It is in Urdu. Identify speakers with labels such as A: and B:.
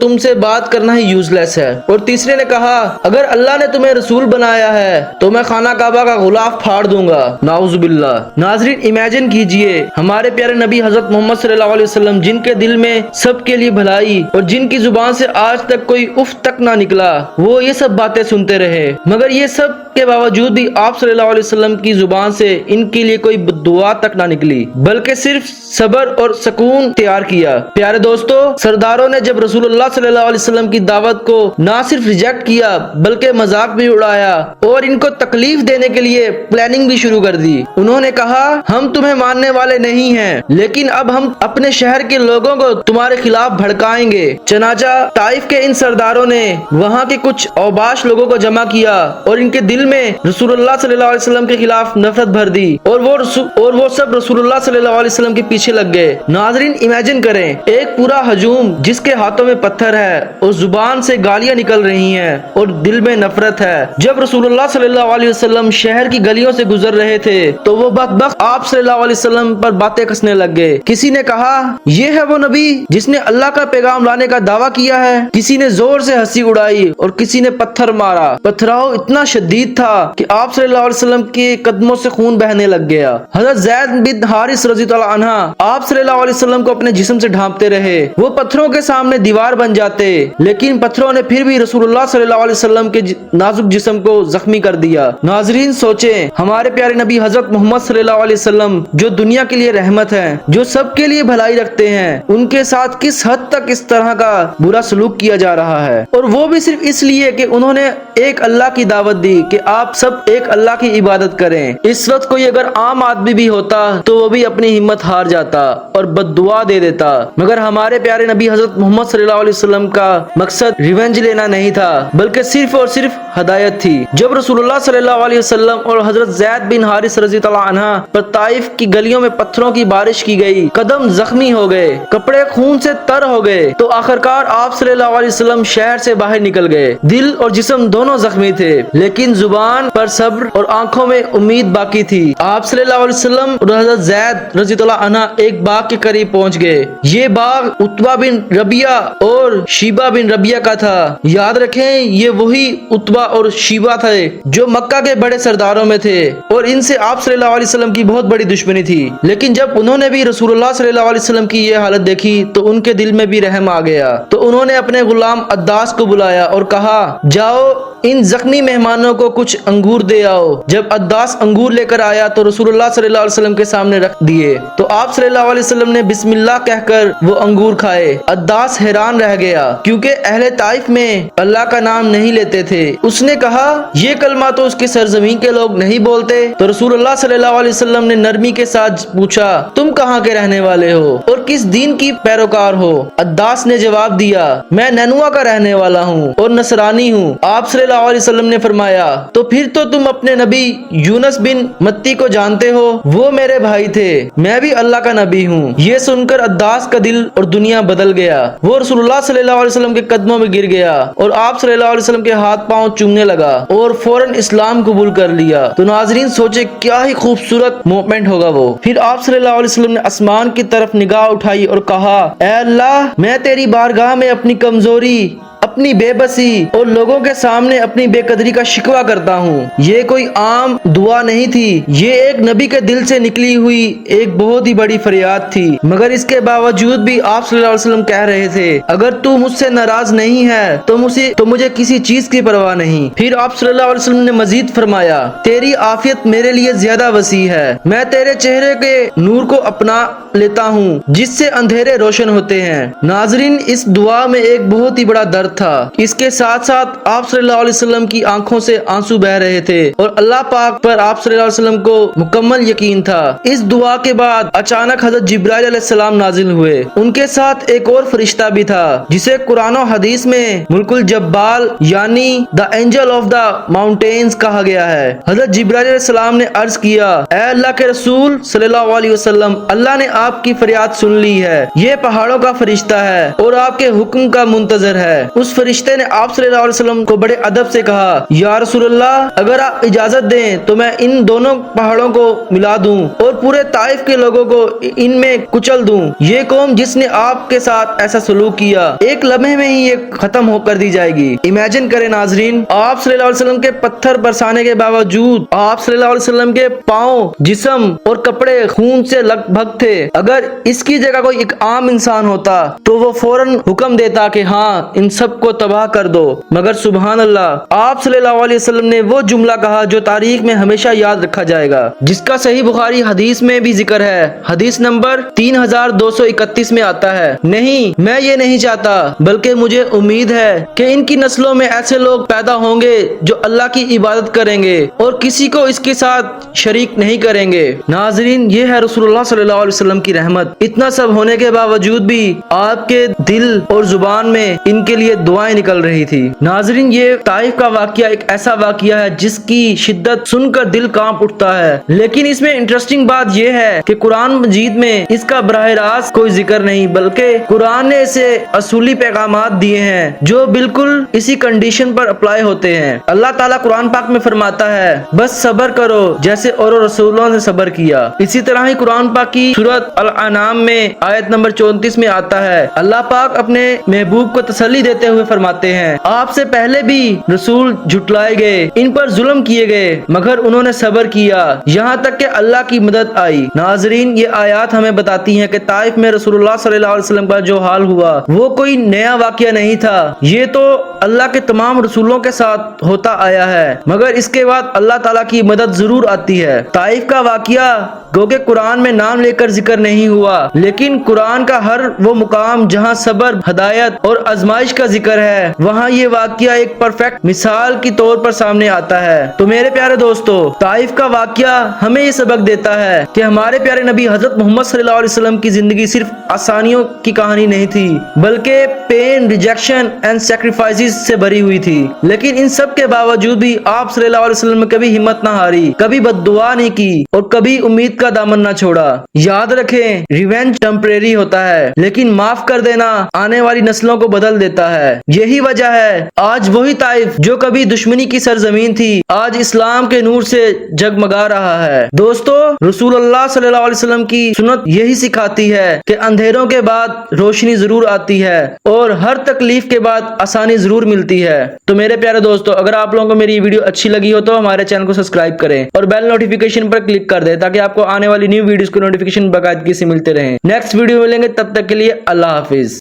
A: تم سے بات کرنا ہی یوز لیس ہے۔ اور تیسرے نے کہا اگر اللہ نے تمہیں رسول بنایا ہے تو میں خانہ کعبہ کا غلاف پھاڑ دوں گا، نعوذ باللہ۔ ناظرین امیجن کیجئے ہمارے پیارے نبی حضرت محمد صلی اللہ علیہ وسلم جن کے دل میں سب کے لیے بھلائی اور جن کی زبان سے آج تک کوئی اف تک نہ نکلا، وہ یہ سب باتیں سنتے رہے، مگر یہ سب کے باوجود بھی آپ صلی اللہ علیہ وسلم کی زبان سے ان کے لیے کوئی دعا تک نہ نکلی، بلکہ صرف صبر اور سکون تیار کیا۔ پیارے دوستو، سرداروں نے جب رسول اللہ صلی اللہ علیہ وسلم کی دعوت کو نہ صرف ریجیکٹ کیا بلکہ مذاق بھی اڑایا اور ان کو تکلیف دینے کے لیے پلاننگ بھی شروع کر دی۔ انہوں نے کہا ہم تمہیں ماننے والے نہیں ہیں، لیکن اب ہم اپنے شہر کے لوگوں کو تمہارے خلاف بھڑکائیں گے۔ چنانچہ طائف کے ان سرداروں نے وہاں کے کچھ اوباش لوگوں کو جمع کیا اور ان کے دل میں رسول اللہ صلی اللہ علیہ وسلم کے خلاف نفرت بھر دی، اور وہ سب رسول اللہ صلی اللہ علیہ وسلم کے پیچھے لگ گئے۔ ناظرین امیجن کریں ایک پورا ہجوم جس کے ہاتھوں میں پتھر ہے اور زبان سے گالیاں نکل رہی ہیں اور دل میں نفرت ہے۔ جب رسول اللہ صلی اللہ علیہ وسلم شہر کی گلیوں سے گزر رہے تھے تو وہ بدبخت آپ صلی اللہ علیہ وسلم پر باتیں کسنے لگ گئے۔ کسی نے کہا یہ ہے وہ نبی جس نے اللہ کا پیغام لانے کا دعویٰ کیا ہے، کسی نے زور سے ہنسی اڑائی اور کسی نے پتھر مارا۔ پتھراؤ اتنا شدید تھا کہ آپ صلی اللہ علیہ وسلم کے قدموں سے خون بہنے لگ گیا۔ حضرت زید بن حارث رضی اللہ عنہ آپ صلی اللہ علیہ وسلم کو اپنے جسم سے ڈھانپتے رہے، وہ پتھروں کے سامنے دیوار بن جاتے، لیکن پتھروں نے پھر بھی رسول اللہ صلی اللہ علیہ وسلم کے نازک جسم کو زخمی کر دیا۔ ناظرین سوچیں ہمارے پیارے نبی حضرت محمد صلی اللہ علیہ وسلم جو دنیا کے لیے رحمت ہے، جو سب کے لیے بھلائی رکھتے ہیں، ان کے ساتھ کس حد تک اس طرح کا برا سلوک کیا جا رہا ہے، اور وہ بھی صرف اس لیے کہ انہوں نے ایک اللہ کی دعوت دی کہ آپ سب ایک اللہ کی عبادت کریں۔ اس وقت کوئی اگر عام آدمی بھی ہوتا تو وہ بھی اپنی ہمت ہار جاتا اور بد دعا دے دیتا، مگر ہمارے پیارے نبی حضرت محمد صلی اللہ علیہ وسلم کا مقصد ریونج لینا نہیں تھا بلکہ صرف اور صرف ہدایت تھی۔ جب رسول اللہ صلی اللہ علیہ وسلم اور حضرت زید بن حارث رضی اللہ عنہ پر طائف کی گلیوں میں پتھروں کی بارش کی گئی، قدم زخمی ہو گئے، کپڑے خون سے تر ہو گئے، تو آخرکار آپ صلی اللہ علیہ وسلم شہر سے باہر نکل گئے۔ دل اور جسم دونوں زخمی تھے لیکن زبان پر صبر اور آنکھوں میں امید باقی تھی۔ آپ صلی اللہ علیہ وسلم اور حضرت زید رضی اللہ عنہ ایک باغ کے قریب پہنچ گئے۔ یہ باغ عتبہ بن ربیعہ اور شیبہ بن ربیعہ کا تھا۔ یاد رکھیں یہ وہی عتبہ اور شیبہ تھے جو مکہ کے بڑے سرداروں میں تھے اور ان سے آپ صلی اللہ علیہ وسلم کی بہت بڑی دشمنی تھی، لیکن جب انہوں نے بھی رسول اللہ صلی اللہ علیہ وسلم کی یہ حالت دیکھی تو ان کے دل میں بھی رحم آ گیا، تو انہوں نے اپنے غلام عداس کو بلایا اور کہا جاؤ ان زخمی مہمانوں کو کچھ انگور دے آؤ۔ جب عداس انگور لے کر آیا تو رسول اللہ صلی اللہ علیہ وسلم کے سامنے رکھ دیے، تو آپ صلی اللہ علیہ وسلم نے بسم اللہ کہہ کر وہ انگور کھائے۔ عداس حیران رہ گیا کیونکہ اہل طائف میں اللہ کا نام نہیں لیتے تھے۔ اس نے کہا یہ کلمہ تو اس کی سرزمین کے لوگ نہیں بولتے۔ تو رسول اللہ صلی اللہ علیہ وسلم نے نرمی کے ساتھ پوچھا تم کہاں کے رہنے والے ہو اور کس دین کی پیروکار ہو؟ عداس نے جواب دیا میں نینوا کا رہنے والا ہوں اور نصرانی ہوں۔ آپ صلی اللہ علیہ وسلم نے فرمایا تو پھر تو تم اپنے نبی یونس بن متی کو جانتے ہو، وہ میرے بھائی تھے، میں بھی اللہ کا نبی ہوں۔ یہ سن کر عداس کا دل اور دنیا بدل گیا، وہ رسول اللہ صلی اللہ علیہ وسلم کے قدموں میں گر گیا اور آپ صلی اللہ علیہ وسلم کے ہاتھ پاؤں چومنے لگا اور فوراً اسلام قبول کر لیا۔ تو ناظرین سوچے کیا ہی خوبصورت مومنٹ ہوگا وہ۔ پھر آپ صلی اللہ علیہ وسلم نے آسمان کی طرف نگاہ اٹھائی اور کہا اے اللہ میں تیری بارگاہ میں اپنی کمزوری، اپنی بے بسی اور لوگوں کے سامنے اپنی بے قدری کا شکوہ کرتا ہوں۔ یہ کوئی عام دعا نہیں تھی، یہ ایک نبی کے دل سے نکلی ہوئی ایک بہت ہی بڑی فریاد تھی، مگر اس کے باوجود بھی آپ صلی اللہ علیہ وسلم کہہ رہے تھے اگر تو مجھ سے ناراض نہیں ہے تو مجھے کسی چیز کی پرواہ نہیں۔ پھر آپ صلی اللہ علیہ وسلم نے مزید فرمایا تیری عافیت میرے لیے زیادہ وسیع ہے، میں تیرے چہرے کے نور کو اپنا لیتا ہوں جس سے اندھیرے روشن ہوتے ہیں۔ ناظرین اس دعا میں ایک بہت ہی بڑا درد تھا، اس کے ساتھ ساتھ آپ صلی اللہ علیہ وسلم کی آنکھوں سے آنسو بہ رہے تھے اور اللہ پاک پر آپ صلی اللہ علیہ وسلم کو مکمل یقین تھا۔ اس دعا کے بعد اچانک حضرت جبرائیل علیہ السلام نازل ہوئے، ان کے ساتھ ایک اور فرشتہ بھی تھا جسے قرآن و حدیث میں ملک الجبال یعنی the angel of the mountains کہا گیا ہے۔ حضرت جبرائیل علیہ السلام نے عرض کیا اے اللہ کے رسول صلی اللہ علیہ وسلم، اللہ نے آپ کی فریاد سن لی ہے، یہ پہاڑوں کا فرشتہ ہے اور آپ کے حکم کا منتظر ہے۔ اس فرشتے نے آپ صلی اللہ علیہ وسلم کو بڑے ادب سے کہا یا رسول اللہ اگر آپ اجازت دیں تو میں ان دونوں پہاڑوں کو ملا دوں اور پورے طائف کے لوگوں کو ان میں کچل دوں۔ یہ قوم جس نے آپ کے ساتھ ایسا سلوک کیا ایک لمحے میں ہی یہ ختم ہو کر دی جائے گی۔ امیجن کریں ناظرین، آپ صلی اللہ علیہ وسلم کے پتھر برسانے کے باوجود آپ صلی اللہ علیہ وسلم کے پاؤں، جسم اور کپڑے خون سے لگ بھگ تھے۔ اگر اس کی جگہ کوئی ایک عام انسان ہوتا تو وہ فوراً حکم دیتا کہ ہاں ان سب کو تباہ کر دو، مگر سبحان اللہ، آپ صلی اللہ علیہ وسلم نے وہ جملہ کہا جو تاریخ میں ہمیشہ یاد رکھا جائے گا، جس کا صحیح بخاری حدیث میں بھی ذکر ہے۔ حدیث نمبر 3231 میں آتا ہے، نہیں میں یہ نہیں چاہتا بلکہ مجھے امید ہے کہ ان کی نسلوں میں ایسے لوگ پیدا ہوں گے جو اللہ کی عبادت کریں گے اور کسی کو اس کے ساتھ شریک نہیں کریں گے۔ ناظرین، یہ ہے رسول اللہ صلی اللہ علیہ وسلم کی رحمت۔ اتنا سب ہونے کے باوجود بھی آپ کے دل اور زبان میں ان کے لیے دعائیں نکل رہی تھی۔ ناظرین، یہ طائف کا واقعہ ایک ایسا واقعہ ہے جس کی شدت سن کر دل کانپ اٹھتا ہے، لیکن اس میں انٹرسٹنگ بات یہ ہے کہ قرآن مجید میں اس کا براہ راست کوئی ذکر نہیں، بلکہ قرآن نے اسے اصولی پیغامات دیے ہیں جو بالکل اسی کنڈیشن پر اپلائی ہوتے ہیں۔ اللہ تعالیٰ قرآن پاک میں فرماتا ہے، بس صبر کرو جیسے اور رسولوں نے صبر کیا۔ اسی طرح ہی قرآن پاک کی سورۃ الانعام میں آیت نمبر 34 میں آتا ہے، اللہ پاک اپنے محبوب کو تسلی دیتے ہوئے فرماتے ہیں، آپ سے پہلے بھی رسول جھٹلائے گئے، ان پر ظلم کیے گئے، مگر انہوں نے صبر کیا یہاں تک کہ اللہ کی مدد آئی۔ ناظرین، یہ آیات ہمیں بتاتی ہیں کہ طائف میں رسول اللہ صلی اللہ علیہ وسلم کا جو حال ہوا وہ کوئی نیا واقعہ نہیں تھا، یہ تو اللہ کے تمام رسولوں کے ساتھ ہوتا آیا ہے، مگر اس کے بعد اللہ تعالیٰ کی مدد ضرور آتی ہے۔ طائف کا واقعہ گو کہ قرآن میں نام لے کر ذکر نہیں ہوا، لیکن قرآن کا ہر وہ مقام جہاں صبر، ہدایت اور آزمائش کا ذکر ہے وہاں یہ واقعہ ایک پرفیکٹ مثال کی طور پر سامنے آتا ہے۔ تو میرے پیارے دوستو، طائف کا واقعہ ہمیں یہ سبق دیتا ہے کہ ہمارے پیارے نبی حضرت محمد صلی اللہ علیہ وسلم کی زندگی صرف آسانیوں کی کہانی نہیں تھی، بلکہ پین، ریجیکشن اینڈ سیکریفائسز سے بھری ہوئی تھی۔ لیکن ان سب کے باوجود بھی آپ صلی اللہ علیہ وسلم نے کبھی ہمت نہ ہاری، کبھی بد دعا نہیں کی اور کبھی امید کا دامن نہ چھوڑا۔ یاد رکھیں، ریونج ٹیمپریری ہوتا ہے، لیکن معاف کر دینا آنے والی نسلوں کو بدل دیتا ہے۔ یہی وجہ ہے آج وہی طائف جو کبھی دشمنی کی سرزمین تھی آج اسلام کے نور سے جگمگا رہا ہے۔ دوستو، رسول اللہ صلی اللہ علیہ وسلم کی سنت یہی سکھاتی ہے کہ اندھیروں کے بعد روشنی ضرور آتی ہے اور ہر تکلیف کے بعد آسانی ضرور ملتی ہے۔ تو میرے پیارے دوستو، اگر آپ لوگوں کو میری ویڈیو اچھی لگی ہو تو ہمارے چینل کو سبسکرائب کریں اور بیل نوٹیفیکیشن پر کلک کر دیں تاکہ آپ کو آنے والی نیو ویڈیوز کو نوٹیفیکیشن باقاعدگی سے ملتے رہیں۔ نیکسٹ ویڈیو ملیں گے، تب تک کے لیے اللہ حافظ۔